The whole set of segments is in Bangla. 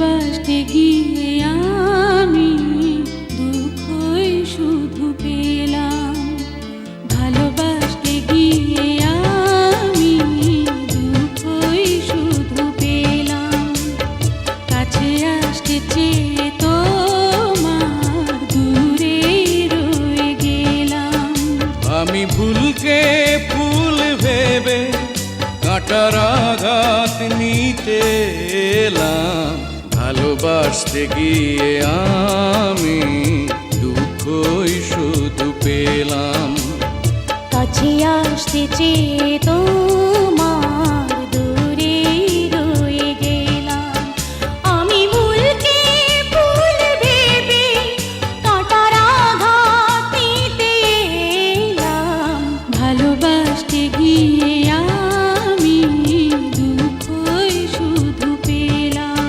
ভালোবাসতে গিয়ে আমি দুঃখই শুধু পেলাম। ভালোবাসতে গিয়ে আমি দুঃখই শুধু পেলাম। কাছে আসতে চেয়ে তোমার দূরে রয়ে গেলাম। আমি ভুলকে ফুল ভেবে কাঁটার আঘাত নিতে এলাম। ভালোবাসতে গিয়ে আমি দুঃখই শুধু পেলাম। কাছে আসতে চেয়ে তোমার দূরে রয়ে গেলাম। আমি ভুলকে ফুল ভেবে কাঁটার আঘাত নিতে এলাম। ভালোবাসতে গিয়ে আমি দুঃখই শুধু পেলাম।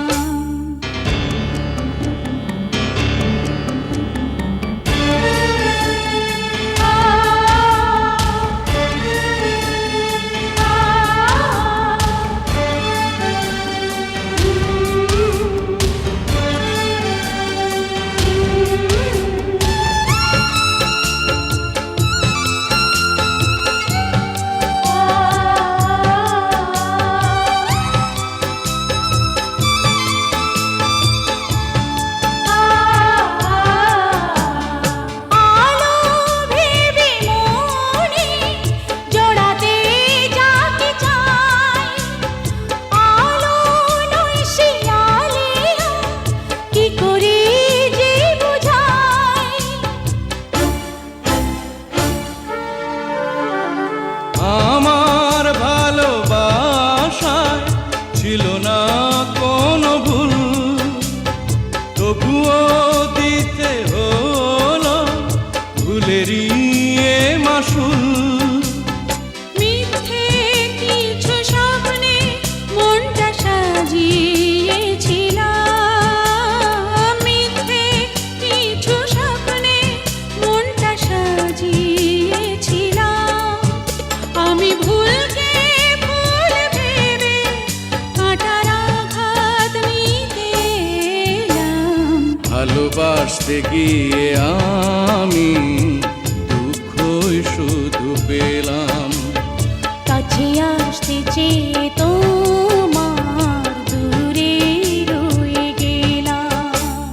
আমার ভালোবাসায় ছিল না কোনো ভুল, তবুও দিতে হলো ভুলেরই এ মাসুল। মিথ্যে কিছু স্বপ্নে মনটা সাজিয়েছিলাম। মিথ্যে কিছু স্বপ্নে মনটা সাজিয়েছিলাম। আমি ভুলকে ফুল ভেবে কাঁটার আঘাত নিতে এলাম। ভালোবাসতে গিয়ে আমি দুঃখই শুধু পেলাম। কাছে আসতে চেয়ে তোমার দূরে রয়ে গেলাম।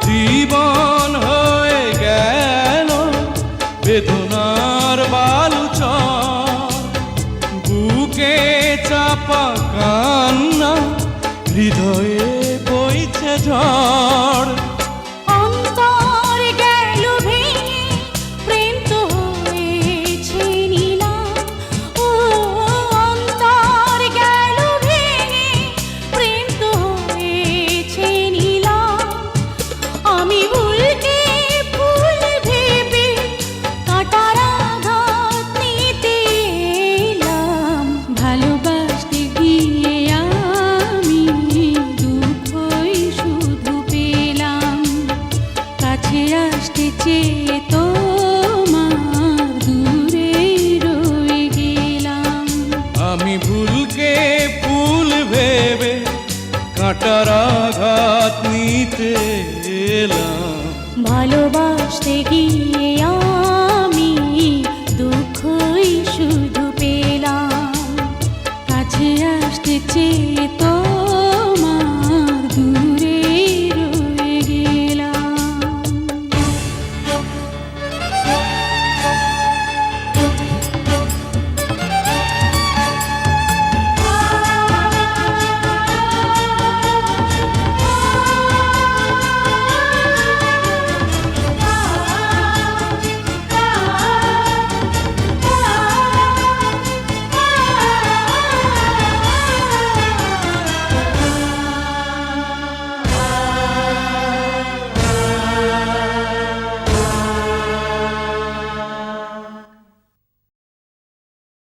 জীবন হয়ে গেল বেদনার বালুচর, বুকে চাপা কান্না, হৃদয়ে বইছে ঝড়। অন্তর গেল ভেঙে প্রেম তো হয়েছে নিলাম। ও অন্তর গেল ভেঙে প্রেম তো হয়েছে নিলাম। আমি ভুলকে ফুল ভেবে কাঁটার আঘাত নিতে এলাম। ভালোবাসতে গিয়ে আমি দুঃখই শুধু পেলাম। কাছে আসতে চেয়ে তোমার দূরে রয়ে গেলাম। আমি ভুলকে ফুল ভেবে কাঁটার আঘাত নিতে এলাম। ভালোবাসতে গিয়ে আমি দুঃখই শুধু পেলাম। কাছে আসতে চেয়ে